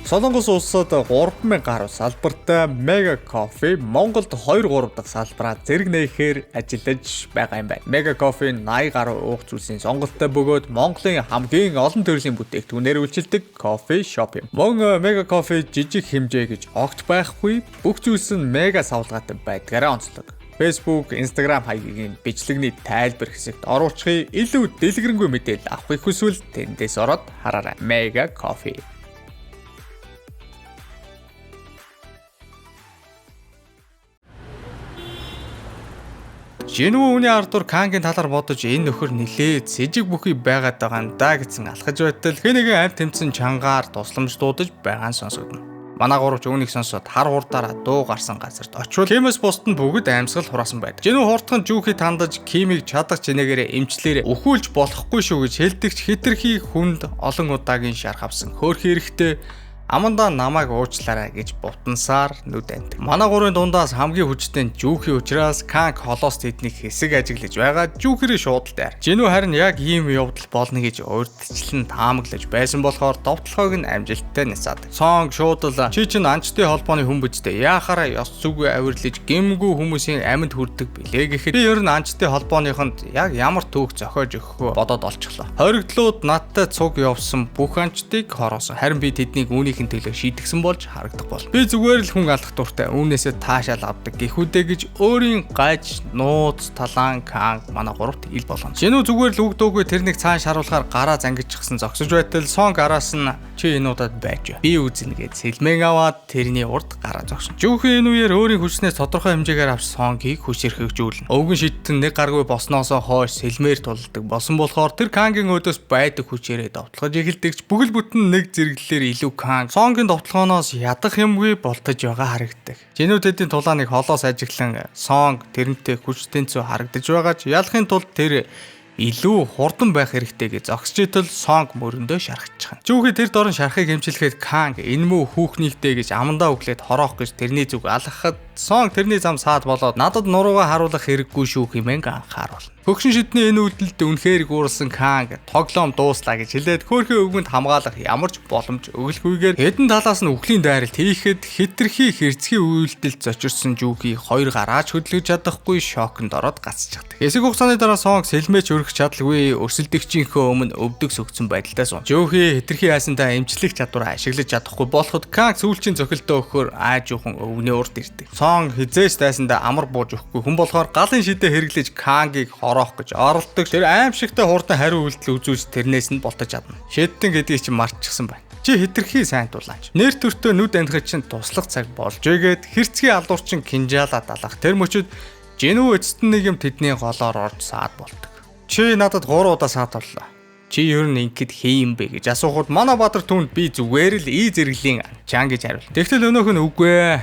Солонгос улсад 3000 гаруй салбартай Mega Coffee Монголд 2-3 дахь салбараа зэрэг нээхээр ажиллаж байгаа юм байна. Mega Coffee 80 гаруй уух зүйлсийн сонголттой бөгөөд Монголын хамгийн олон төрлийн бүтээгдэхүүнээр үйлчилдэг кофе шоп юм. Мөн Mega Coffee жижиг хэмжээ гэж огт байхгүй, бүх зүйлс нь мега савлгаатай байдгаараа онцлог. Facebook, Instagram хаягийн бичлэгний тайлбар хэсэгт оруулчихъя. Илүү дэлгэрэнгүй мэдээлэл авахыг хүсвэл тэндээс ороод хараарай. Mega Coffee. Жинүү үний ардуур Кангийн талаар бодож энэ нөхөр нилээд сэжиг бүхий байгаад байгаа юм да гэсэн алхаж байтал хэнийгэн амт тэмцэн чангаар тусламж дуудаж байгаа нь сонсогдно. Манай гурвч үүнийг сонсоод хар хурдаараа дуу гарсан газарт очивол Кимэс бусд нь бүгд амьсгал хураасан байдаг. Жинүү хурдхан жүүхий тандаж Кимийг чадах чинээгээрээ эмчлээрээ өхүүлж болохгүй шүү гэж хэлдэгч хитрхи хүнд олон удаагийн шарх авсан. Хөөрхи эрэхтэй Амандаа намайг уучлаарай гэж бутансаар нүд амт. Манай гурвын дундаас хамгийн хүчтэй жүүхий учраас Канг холоос тэднийг хэсэг ажиглаж байгаа жүүхэрээ шууд дайр. Жинүү харин яг ийм явдал болно гэж урьдчилан таамаглаж байсан болохоор довтлохойг нь амжилттай нисаад. Сонг шуудал чи чин анчтын холбооны хүн бүжтэй яахаараа ёс зүгөө авирлаж гэмгүй хүмүүсийн амьд хүрдэг билээ гэхэд би ер нь анчтын холбооныхонд яг ямар түүх зохиож өгөхөө бодоод олчихлоо. Хоригдлууд надтай цуг явсан бүх анчтыг хороосон. Харин би тэднийг үүнийг төлөө шийдгсэн болж харагдах бол. Би зүгээр л хүн алах дуртай үүнээсээ таашаал авдаг гэхүүдээ гэж өөрийн гаж, нууц, талаан, Канг манай гуравт ил болгоно. Жинүү зүгээр л үгдөөгүй тэрнийг цааш харуулахаар гараа зангижчихсан зогсож байтал Сонг араас нь чи энэ удаад байж. Би үзнэ гэж сэлмэн аваад тэрний урд гараа зогсон. Жүүхий энэ үеэр өөрийн хүчнээс тодорхой хэмжээгээр авч Сонгийг хүчирхэгжүүлнэ. Өвгөн шидтэн нэг гаргүй босноосоо хойш сэлмээр тулдаг болсон болохоор тэр Кангийн өдөөс байдаг хүчээрээ довтлохож эхэлдэгч бүхэл бүтэн нэг зэрэглэлээр илүү Канг Сонгийн довтлохоноос ядах юмгүй болтож байгаа харагддаг. Жинүү тэдийн тулааныг холоос ажиглан Сонг тэрнтэй хүчтэнцүү харагдаж байгаа ч ялахын тулд тэр илүү хурдан байх хэрэгтэй гэж зогсож итэл Сонг мөрөндөө шархчихна. Жүүхий тэр дорн шархыг хэмжлэхэд Канг энэ мүү хүүхнийхтэй гэж амандаа өглөөд хороох гэж тэрний зүг алхахад Сонг тэрний зам саад болоод надад нуруугаа харуулах хэрэггүй шүү хэмээн анхааруулна. Хөгшин шидний энэ үйлдэлд үнэхээр гуурсан Канг тоглоом дууслаа гэж хэлээд хөөрхий өвгөнд хамгаалах ямар ч боломж өгөлгүйгээр хэдэн талаас нь үхлийн дайралт хийхэд хитрхи хэрцгий үйлдэлд зочирсон жүүхий хоёр гараач хөдлөж чадахгүй шоконд ороод гацчихдаг. Хэсэг хугацааны дараа Сонг сэлмээч өргөх чадалгүй өрсөлдөгчийнхөө өмнө өвдөг сөгцсөн байдалтай сууна. Жүүхий хитрхи хайсантай эмчлэх чадвараа ашиглаж чадахгүй болоход Канг сүүлчийн зохилтоо өгөхөөр аажуухан өвгний урд ирдэг. Сонг хизээч тайсандаа амар бууж өгөхгүй хүн болохоор галын шидэ хэрэглэж Кангийг ороох гэж оролдог. Тэр аимшигтай хурдан хариу үйлдэл үзүүлж тэрнээс нь болтож чадна. Шидтэн гэдгийг чи марчихсан байна. Чи хитрхи сайн тулаач. Нэр төртөө нүд амтгад чинь туслах цаг болж игээд хэрцгий алдуурчин кинжаалаа далах. Тэр мөчөд Жинүү эцэстэн нэг юм тэдний голоор орж саад болдог. Чи надад 3 удаа саад боллоо. Чи ер нь ингэд хий юм бэ гэж асуухад манай Баатар түнд би зүгээр л ий зэрэглийн чан гэж хариулна. Тэгтэл өнөөх нь үгүй ээ.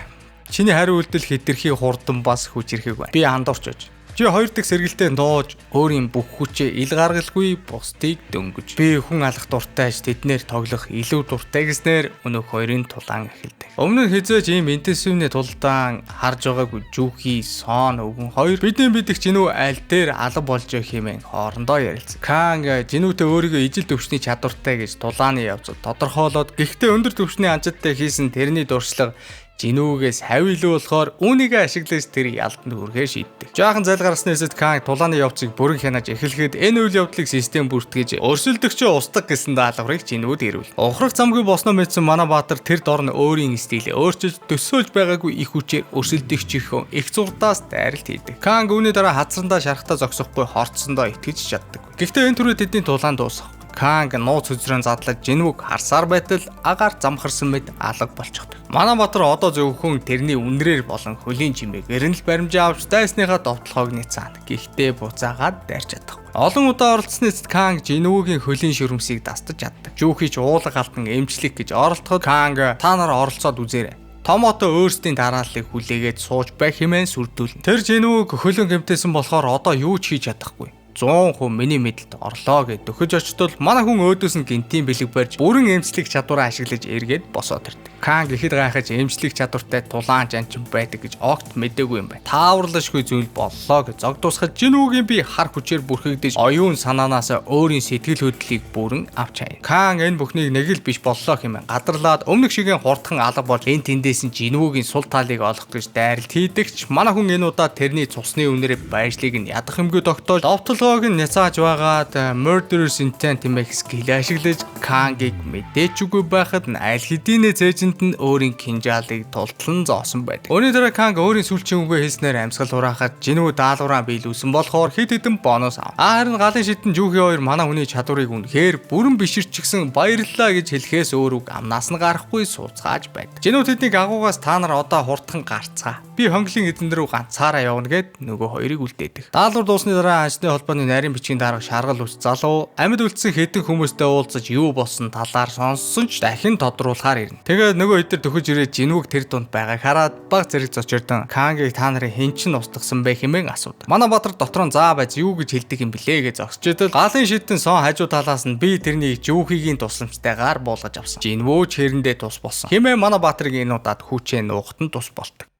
Чиний хариу үйлдэл хитрхи хурдан бас хүчирхэг байна. Би андуурч байж. Чи хоёр дахь сэргэлтээ доож өөрийн бүх хүчээ ил гаргалгүй бусдыг дөнгөж. Би хүн алах дуртайч тэднэр тоглох илүү дуртай гэснээр өнөөх хоёрын тулаан эхэлдэг. Өмнө нь хизээж ийм интенсивний тулдаан харж байгаагүй жүүхий Сон өвгөн хоёр бидний бидэх Жинүү аль дээр алга болж хэмээн хоорондоо ярилцсан. Канг Жинүүтэй өөрийгөө ижил төвчний чадвартай гэж тулааны явцад тодорхойлоод гэхдээ өндөр төвчний анчидтай хийсэн тэрний дуршлага Жинүүгээс хав илүү болохоор үүнийг ашиглаж тэр ялтанд хүрэхээ шийддэг. Жаахан зайлгарснээсэд Канг тулааны явцыг бүрэн хянаж эхлэхэд энэ үйл явдлыг систем бүртгэж өрсөлдөгчөө устгах гэсэн даалгаврыг Жинүүд ирүүл. Ухрах замгүй босноо мэдсэн манай Баатар тэр дорн өөрийн стилээ өөрчилж төсөөлж байгаагүй их хүчээр өрсөлдөгчийнхөө их зурдаас дайралт хийдэг. Канг үүний дараа хацрандаа шархтаа зогсохгүй хорцсондоо итгэж чаддаг. Гэхдээ энэ түрүү тэдний тулаан дуусах. Канг нууц үзрэн задлаж Жинүүг харсаар байтал агаар замхарсан мэд алга болчихдог. Манай Баатар одоо зөвхөн тэрний үнрээр болон хөлийн чимээгээр нь л баримжаа авч дайсныхаа довтлохоог нэцаана. Гэхдээ буцаагаад дайрч чадахгүй. Олон удаа оролцсноос Канг Жинүүгийн хөлийн шүрмсийг дастаж чаддаг. Жүүхий ч уулга алтан эмчлэх гэж оролдоход Канг та нараа оролцоод үзээрэй. Томото өөрсдийн дарааллыг хүлээгээд сууж байх хэмээн сүрдүүлнэ. Тэр Жинүүг хөлөн гэмтээсэн болохоор одоо юу ч хийж чадахгүй. 100% миний мэдэлд орлоо гэж дөхөж очтол манай хүн өөдөөс нь гинтийн бэлэг барьж бүрэн эмчлэх чадвараа ашиглаж эргээд босоод ирдэг. Кан гэхэд гайхаж эмчлэх чадвартай тулаан жанчин байдаг гэж огт мэдээгүй юм байна. Тааварлашгүй зүйл боллоо гэж зог тусгаж Жинвүүгийн би хар хүчээр бүрхэгдэж оюун санаанаас өөрийн сэтгэл хөдлөлийг бүрэн авч хаяа. Кан энэ бүхнийг нэг л биш боллоо хэмээн гадарлаад өмнөх шигийн хурдхан алга болж энэ тэндээс нь Жинвүүгийн сул талыг олох гэж дайралт хийдэгч манай хүн энэ удаа тэрний цусны үнэрээ байжлыг нь ядах юмгүй тогтоож довтлогоог нь няцааж байгаад murderous intent хэмээх скил ашиглаж Кангийг мэдээч үгүй байхад нь аль хэдийнэ зээжэнд нь өөрийн кинжалыг тултлан зоосон байдаг. Өнөөдөр Канг өөрийн сүүлчийн үгээ хэлснээр амьсгал хураахад Жинвүү даалгавраа биелүүлсэн болохоор хэд хэдэн бонус ав. Харин галын шидэн Жүүхи хоёр манай хүний чадварыг үнэхээр бүрэн биширчгсэн баярлалаа гэж хэлэхээс өөр үг амнаас нь гарахгүй сууцгааж байдаг. Жинвүү тэднийг агуугаас та нар одоо хурдхан гарцгаа. Би хонглын эзэн рүү ганцаараа явна гэд нөгөө хоёрыг үлдээдэг. Даалгавар дуусны дараа анчны холбооны нарийн бичгийн дарга шаргал үс залуу амьд үлдсэн хэдэн хүмүүстэй уулзаж юу болсон талаар сонссон ч дахин тодруулахаар ирнэ. Тэгээд нөгөө хэдэр төхөж ирээд Жинвүүг тэр дунд байгааг хараад баг зэрэг зочирдон Кангийг та нарын хэн ч устгасан бэ хэмээн асуудаг. Манай Баатар дотор нь заа байж юу гэж хэлдэг юм блэ гэж зогсчидэл галын шидэн сон хажуу талаас нь би тэрний Жүүхигийн тусламжтайгаар буулгаж авсан. Жинвүү ч хэрэндээ тус болсон. Хэмээн манай Баатарыг энэ удаад хүчээ нуухтан тус болдог.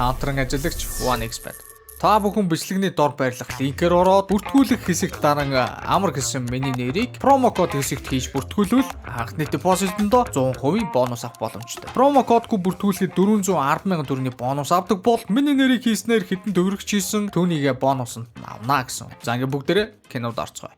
Каунтрын ажиллагч 1xbet. Та бүхэн бичлэгний дор байрлах линкээр ороод бүртгүүлэх хэсэгт даран амар гэсэн миний нэрийг промо код хэсэгт хийж бүртгүүлвэл анхны депозитондоо 100% бонус авах боломжтой. Промо кодгүй бүртгүүлэхэд 410,000 төгрөгийн бонус авдаг бол миний нэрийг хийснээр хэдэн төгрөгч хийсэн түүнийгээ бонусанд авна гэсэн. За ингээ бүгдээрээ кинод орцгоё.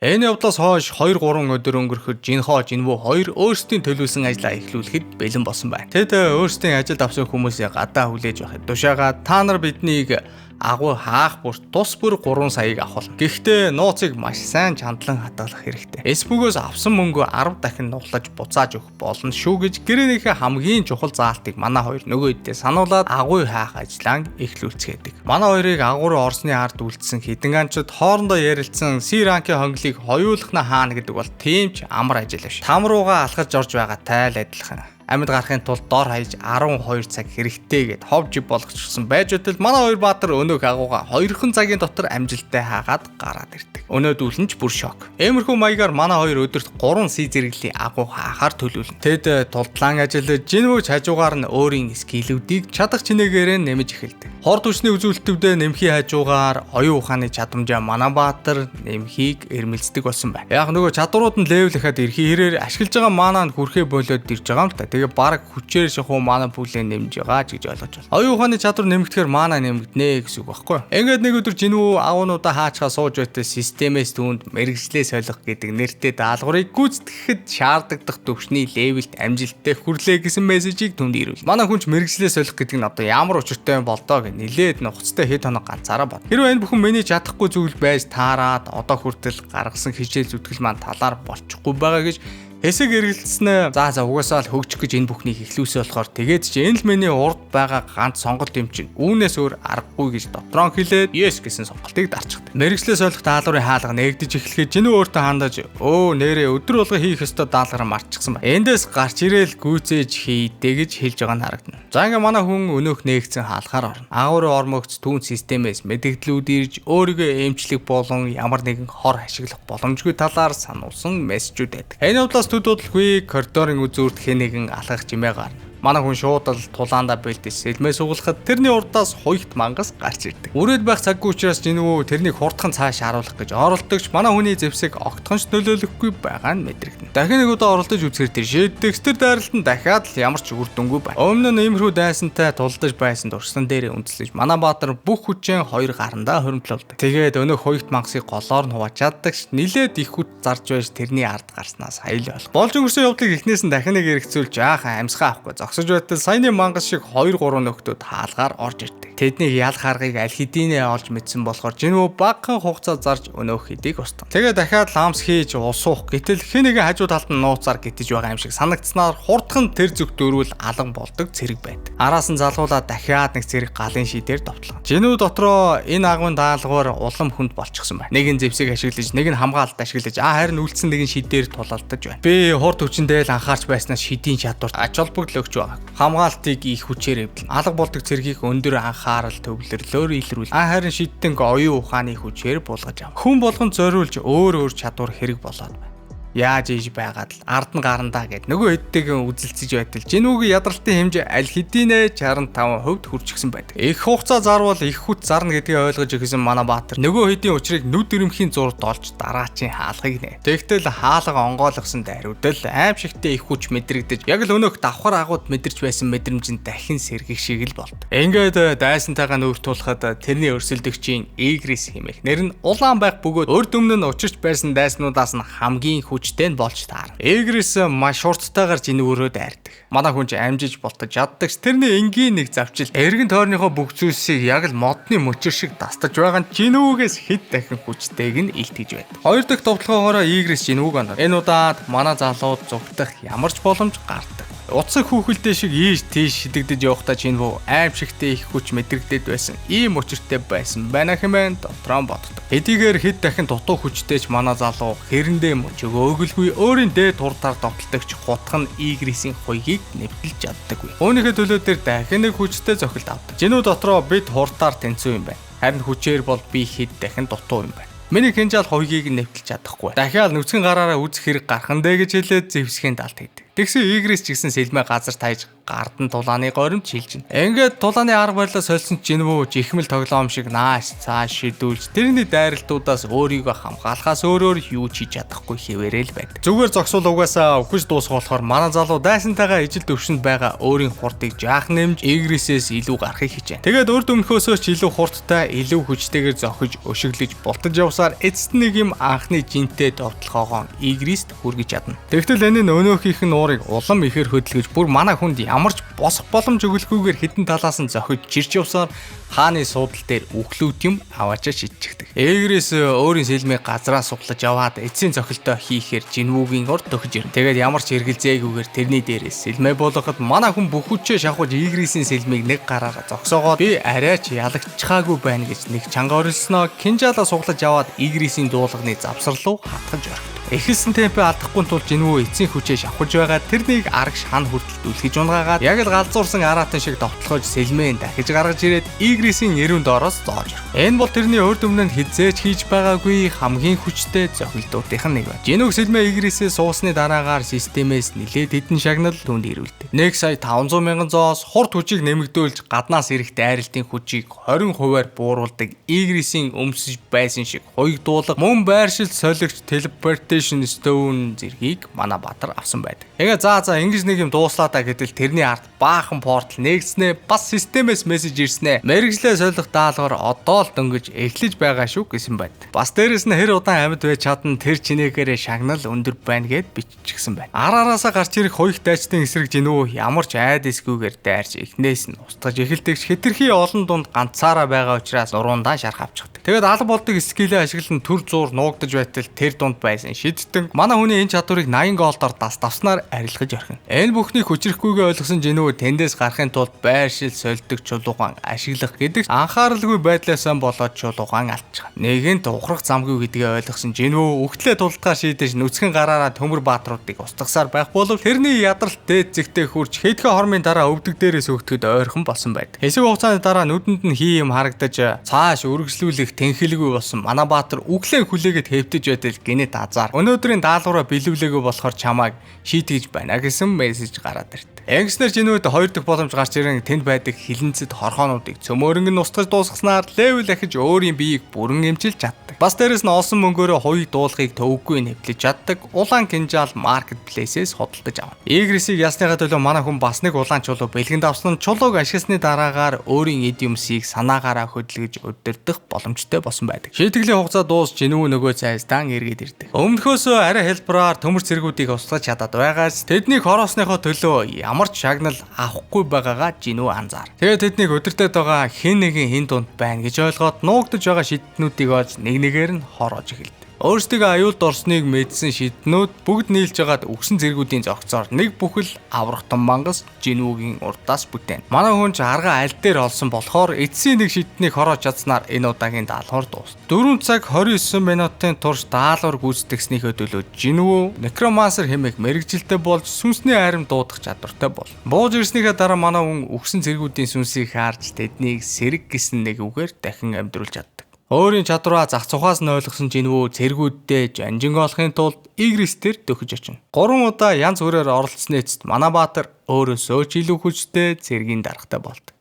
Энэ явдлаас хойш 2-3 өдөр өнгөрөхөд Жинвүү хоёр өөрсдийн төлөвлөсөн ажлаа эхлүүлэхэд бэлэн болсон байна. Тэд өөрсдийн ажилд авсан хүмүүсээ гадаа хүлээж байхад тушаагаад та нар биднийг агуу хаах бүр тус бүр 3 саяыг авахлаа. Гэхдээ нууцыг маш сайн чандлан хадгалах хэрэгтэй. Эсбүгөөс авсан мөнгөө 10 дахин нуглаж буцааж өгөх болно шүү гэж гэрээнийхээ хамгийн чухал заалтыг манай хоёр нөгөө хэдээ сануулад агуу хаах ажлаа эхлүүлцгээдэг. Манай хоёрыг агууруу орсны ард үлдсэн хідэн анчид хоорондоо ярилцсан C ранкийн хонглыг хоёулах на хаана гэдэг бол тийм ч амар ажил биш. Там руугаа алхаж орж байгаатай л адилхан. Амьд гарахын тулд дор хаяж 12 цаг хэрэгтэй гэд ховж болгочихсон байж өтөл манай хоёр Баатар өнөөх агууга 2хан цагийн дотор амжилттай хаагаад гараад ирдэг. Өнөөдөл нь ч бүр шок. Иймэрхүү маягаар манай хоёр өдөрт 3 C зэрэглэлийн агуу хаахаар төлөвлөн. Тэд тултлан ажиллаж Жинвүү хажуугаар нь өөрийн скилүүдийг чадах чинээгээрээ нэмэж эхэлдэг. Хорд хүчний үзүүлэлтүүдээ нэмхий хажуугаар оюун ухааны чадамжаа манай Баатар нэмхийг эрмэлздэг болсон байна. Яг нөгөө чадварууд нь левел ихад эрхий хэрээр ашиглаж байгаа маанаа хүрхээ болоод ирж байгаа юм л та. Тэгээ баг хүчээр шахуу маана пүүлээ нэмж байгаа ч гэж ойлгож байна. Оюун ухааны чадвар нэмэгдэхээр маана нэмэгдэнэ гэсэн үг байхгүй юу? Ингээд нэг өдөр Жинвүү агуунуудаа хаачгаа сууж байтал системээс түүнд мэрэгжлээ солих гэдэг нэртэй даалгаврыг гүйцэтгэхэд шаардлагадах төвшний левелд амжилттай хүрлээ гэсэн мессежийг түнд ирүүл. Манай хүнч мэрэгжлээ солих гэдэг нь одоо ямар учиртай юм бол доо гэж нилээд нухацтай хэд хоног ганцаараа бод. Хэрвээ энэ бүхэн миний чадахгүй зүйл байж таарад одоо хүртэл гаргасан хичээл зүтгэл маань талаар болчихгүй байгаа гэж хэсэг эргэлцснээ. За угаасаа л хөгжих гэж энэ бүхнийг эхлүүлсэ болохоор тэгээд чи энэ л миний урд байгаа ганц сонголт юм чинь. Үүнээс өөр аргагүй гэж дотроо хэлээд yes гэсэн сонголтыг дарчихдаг. Мэргэжлээ солих даалгаврын хаалга нэгдэж эхлэхэд Жинвүү өөртөө хандаж нэрээ өдөр болго хийх ёстой даалгавар мартчихсан байна. Эндээс гарч ирээл гүйцээж хийдэ гэж хэлж байгаа нь харагдана. За ингээ манай хүн өнөөх нээгцэн хаалгаар орно. Агуурын ормогц түүн системээс мэдээллүүд ирж өөрийгөө эмчлэх болон ямар нэгэн хор ашиглах боломжгүй талаар сануулсан мессежүүд байдаг. Энэ явдлаас төдөлгүй коридорын үзүүрт хэнэгэн алхах жимээ гарна. Манай хүн шууд л тулаандаа бэлдэж сэлмээ сугалахад тэрний урдаас хуйгт мангас гарч ирдэг. Үрээд байх цаггүй учраас Жинвүү тэрнийг хурдхан цааш харуулах гэж оролдогч манай хүний зэвсэг огтхонч нөлөөлөхгүй байгаа нь мэдрэгдэнэ. Дахин нэг удаа оролдож үзэхээр тэр шийддэг тэр дайралтанд дахиад л ямар ч үр дүнгүй байна. Өмнө нь иймэрхүү дайсантай тулдаж байсан дурсан дээрээ үндэслэж манай Баатар бүх хүчээ хоёр гарандаа хоримтлуулдаг. Тэгээд өнөөх хуйгт мангасыг голоор нь хувааж чаддагч нилээд их хүч зарж байж тэрний ард гарснаас хаял болох. Болж өнгөрсөн явдлыг эхнээс нь дахин нэг эргцүүлж яахан амьсгаа авахгүй зогсож байтал саяны мангас шиг 2-3 нөхдүүд хаалгаар орж ирдэг. Тэдний ял харгыг аль хэдийнэ олж мэдсэн болохоор Жинвүү багахан хугацаа зарж өнөөх хэдийг устгав. Тэгээ дахиад ламс хийж усуух гэтэл хэнийгээ хажуу талд нь нууцаар гитэж байгаа юм шиг санагдсанаар хурдхан тэр зүг дөрвөл алан болдог цэрэг байдаг. Араас нь залгуулаад дахиад нэг цэрэг галын шидээр довтлоо. Жинвүү дотроо энэ агуун даалгавар улам хүнд болчихсон байна. Нэг нь зэвсэг ашиглаж, нэг нь хамгаалалт ашиглаж, харин үлдсэн нэг нь шидээр тулалдаж байна. Би хурд хүчиндээ л анхаарч байснаас шидийн чадварт ач холбогдол өгч байгаа. Хамгаалтыг их хүчээр эвдэн. Алга болдог цэргийг өндөр анхаа анхаарал төвлөрлөөр илрүүл. Харин шидтэнг оюун ухааны хүчээр буулгаж ав. Хүн болгонд зориулж өөр чадвар хэрэг болоод байна. Яаж ийж байгаад л ард нь гарандаа гэд нөгөө хэдтэйгэн үзэлцэж байтал Жинүүгийн ядралтын хэмжээ аль хэдийнэ 65% хүрчихсэн байдаг. Их хугацаа зарвал их хүч зарна гэдгийг ойлгож өгсөн манай Баатар нөгөө хэдийн учрыг нүд ирэмхийн зурд олж дараачийн хаалгыг нэ. Тэгтэл хаалга онгойлгосон дайруудал аимшигтэй их хүч мэдрэгдэж яг л өнөөх давхар агууд мэдэрч байсан мэдрэмжийн дахин сэргийх шиг л болд. Ингээд дайсантайгаа нүүр тулахад тэрний өрсөлдөгчийн Игрис хэмээх нэр нь улаан байх бөгөөд урд өмнө нь учирч байсан дайснуудаас нь хамгийн хүчтэй нь болж таар. Игрис маш хурдтайгаар Жинүүрөө дайрдаг. Манай хүн ч амжиж болтож чаддагч тэрний энгийн нэг завчил эргэн тойрныхоо бүх зүйлсийг яг л модны мөчөр шиг дастаж байгаа нь Жинүүгээс хэд дахин хүчтэйг нь илтгэж байдаг. Хоёр дахь товтлогоороо Игрис Жинүүг оноо. Энэ удаад манай залууд зүгтах ямар ч боломж гардаг. Уцаг хүүхэлдэй шиг ийш тийш шидэгдэж явахдаа Жинүү аимшигтэй их хүч мэдрэгдээд байсан. Ийм учиртай байсан байна хэмээн дотроо боддог. Хэдийгээр хэд дахин дутуу хүчтэйч манай залуу хэрэндээ мөч өгөөлгүй өөрийн дээд туртаар довтолдогч гутхан Игрисийн хуйгийг нэвтэлж чаддаггүй. Өөрийнхөө төлөө дээр дахин нэг хүчтэй зохилт авдаг. Жинүү дотроо бид хуртаар тэнцүү юм байна. Харин хүчээр бол би хэд дахин дутуу юм байна. Миний кинжал хуйгийг нэвтэлж чадахгүй. Дахиад нүцгэн гараараа үзэх хэрэг гархандэ гэж хэлээд зэвсгийн далд хийдэг. Тэгсэн Игрис ч гэсэн сэлмээ газар тайж гардан тулааны горимд шилжинэ. Ингээд тулааны арга барилаа сольсон Жинүү жихмэл тоглоом шиг нааш цааш шидүүлж тэрний дайралтуудаас өөрийгөө хамгаалахаас өөрөөр юу ч хийж чадахгүй хэвээрэл байд. Зүгээр зогсвол угаасаа өвхөж дуусах болохоор манай залуу дайсантайгаа ижил төвшөнд байгаа өөрийн хурдыг жаах нэмж Игрисээс илүү гарахыг хичээнэ. Тэгээд урд өмнөхөөсөө ч илүү хурдтай, илүү хүчтэйгээр зохиж өшөглөж бултаж явсаар эцэст нэг юм анхны жинтэй довтлохоогоо Игрист хүргэж чадна. Тэгтэл энэ нь өнөөхийнх нь уурыг улам ихээр хөдөлгөж бүр манай хүнд ямар ч босох боломж өгөлгүйгээр хідэн талаас нь зохиж чирч явсаар хааны суудал дээр үхлүүд юм аваачаа шидчихдэг. Игрис өөрийн сэлмийг газраас суглаж аваад эцсийн цохилтоо хийхээр Жинүүгийн урд төхөж ирнэ. Тэгээд ямар ч эргэлзээгүйгээр тэрний дээрээс сэлмээ болгоход манай хүн бүх хүчээ шахаж Игрисийн сэлмийг нэг гараараа зогсоогоод би арай ч ялагчхаагүй байна гэж нэг чанга орилсноо кинжалаа суглаж аваад Игрисийн дуулганы завсар руу хатгаж орхив. Эхэлсэн темпээ алдахгүй тул Жинүү эцсийн хүчээ шавхаж байгаа тэрнийг арга шхан хүртэл дүлхэж унгаагаад яг л галзуурсан араатан шиг довтлохож сэлмээ дахиж гаргаж ирээд Игрисийн нэрүүн доороос зоож орхив. Энэ бол тэрний урд өмнө нь хизээч хийж байгаагүй хамгийн хүчтэй зохилтуудынх нь нэг байна. Жинүү сэлмээ Игрисээ суусны дараагаар системээс нилээд хэдэн шагнал түнд ирүүлдэг. 1,500,000 зоос хурд хүчийг нэмэгдүүлж гаднаас ирэх дайралтын хүчийг 20%-аар бууруулдаг Игрисийн өмсөж байсан шиг хуйг дуулга мөн байршил солигч телепортейшн Stone зэргийг манай Баатар авсан байдаг. Тэгээ за ингэж нэг юм дууслаа та гэдэл тэрний ард баахан портал нэгснэ бас системээс мессеж ирснэ. Мэргэжлээ солих даалгавар одоо л дөнгөж эхлэж байгаа шүү гэсэн байд. Бас дээрэс нь хэр удаан амьд байж чадна тэр чинээгээрээ шагнал өндөр байна гэд биччихсэн байна. Арараасаа гарч ирэх хоёрт дайчдын эсрэг Жинүү ямар ч айдисгүйгээр дайрч эхнээс нь устгаж эхэлдэгч хэтэрхий олон дунд ганцаараа байгаа учраас нуруундаа шарх авчихдаг. Тэгээд алба болдог скилээ ашиглан төр зуур нуугдаж байтал тэр дунд байсан шидтэн манай хүний энэ чадварыг 80 голдоор давснаар арилгаж орхино. Энэ бүхнийг хүчрэхгүйгээ ойлгосон Жинүү тэндээс гарахын тулд байршил сольдог чулуугаан ашиглах гэдэг анхааралгүй байдлаасаа болоод чулуугаан алдчихна. Нэгэнт ухрах замгүй гэдгээ ойлгосон Жинүү өгтлээ тулдгаа шийдэж нүцгэн гараараа Төмөр Баатруудыг устгасаар байх болов тэрний ядралт дээд зэгтээ хурж хэдхэн хормын дараа өвдөг дээрээс өгтөд ойрхон болсон байд. Хэсэг хугацааны дараа нүдэнд нь хий юм харагдаж цааш үргэлжлүүлэх тэнхэлгүй болсон манай Баатар үглээ хүлээгээд хэвтэж байтал гинэт азар. Өнөөдрийн даалгавраа биелүүлээгүй болохоор чамайг шийтгэж байна гэсэн мессеж гараад ирд. Энгснэр Жинүүд хоёр дахь боломж гарч ирэн тэнд байдаг хилэнцэд хорхоонуудыг цөмөрөнгө нь устгаж дуусгаснаар левел ахиж өөрийн биеийг бүрэн эмчилж чаддаг. Бас дээрэс нь олсон мөнгөөрөө хуйг дуулахыг төвөггүй нэвлэж чаддаг. Улаан кинжал маркетплейсээс худалдаж авна. Игрисийг ясныхаа төлөө манай хүн бас нэг улаан чулуу бэлгэнд авсан чулууг ашигласны дараагаар өөрийн эд юмсыг санаагаараа хөдөлгөж өдөрдөх боломжтой болсон байдаг. Шийтгэлийн хугацаа дуус Жинүү нөгөө цайстан эргээд ирдэг. Өмнөхөөсөө арай хэлбэрээр төмөр цэргүүдийг устгаж чадаад байгаас тэднийг хороосныхоо төлөө ямар ч шагнал авахгүй байгаагаа Жинүү анзаар. Тэгээд тэднийг өдөртөд байгаа хэн нэгэн хин дунд байна гэж ойлгоод нуугдж байгаа шиднүүдийг олж нэг нэгээр нь хороож эхэлдэг. Өөрсдөө аюулд орсныг мэдсэн шиднүүд бүгд нийлж хагаад үгсэн зэргүүдийн зогцоор нэг бүхэл аврагтан мангас жинүүгийн урдаас бүтээн. Манай хүн ч арга аль дээр олсон болохоор эцсийн нэг шиднийг хороож чадсанаар энэ удаагийн даалгавар дуусна. 4 цаг 29 минутын турш даалгавар гүйцэтгэснийхөө төлөө жинүү некромансер хэмээх мэрэгжилтэй болж сүнсний айрам дуудах чадвартай бол. Бууж ирснийхээ дараа манай хүн үгсэн зэргүүдийн сүнсийг харж тэднийг сэрэг гэсэн нэг үгээр дахин амьдруулж чаддаг. Өөрийн чадвараа зах цухаас нь ойлгосон жинвүү цэргүүддээ жанжин олохын тулд игрестээр дөхөж очино. 3 удаа янз бүрээр оролцсны эцэст манай баатар өөрөөсөө ч илүү хүчтэй цэргийн даргатай болдог.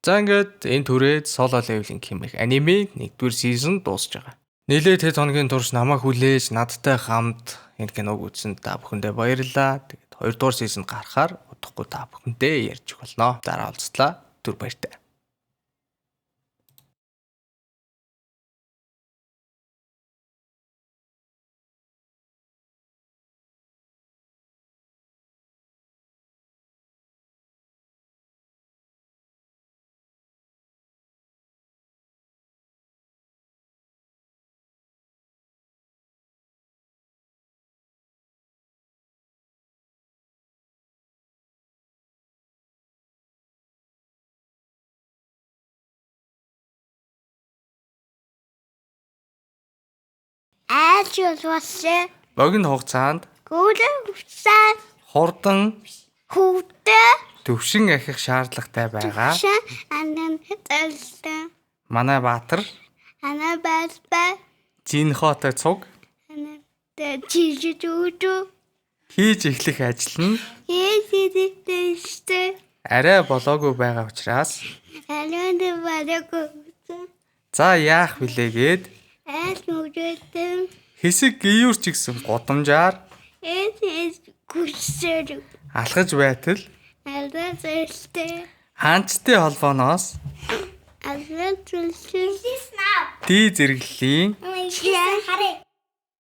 За ингээд энэ түрээд Solo Leveling хэмээх аниме 1-р сизон дуусж байгаа. Нилээд хэд хоногийн турш намайг хүлээж надтай хамт энэ киног үзсэн та бүхэндээ баярлалаа. Тэгээд 2-р сизон гарахаар удахгүй та бүхэндээ ярьж болно. Дараа уулзлаа. Түр баяртай. Айлчлуулсан. Богино хугацаанд Гүрэмсэн. хурдан Хүүтэй. төвшин ахих шаардлагатай байгаа. Андан хэлсэн. Манай баатар Ана бэлбэ. Жинхотой цуг Ана чижидүү. хийж эхлэх ажил нь Ээжидээштэй. арай болоогүй байгаа учраас Алонд бараг. за яах вүлээгээд Айлчлуулсан. хэсэг гиюрч гисэн гудамжаар Ээж гүсэр. алхаж байтал Алдаасэлтэй. хаанчтай холбооноос Алдаасэлтэй. дий зэрэглэлийн Хараа.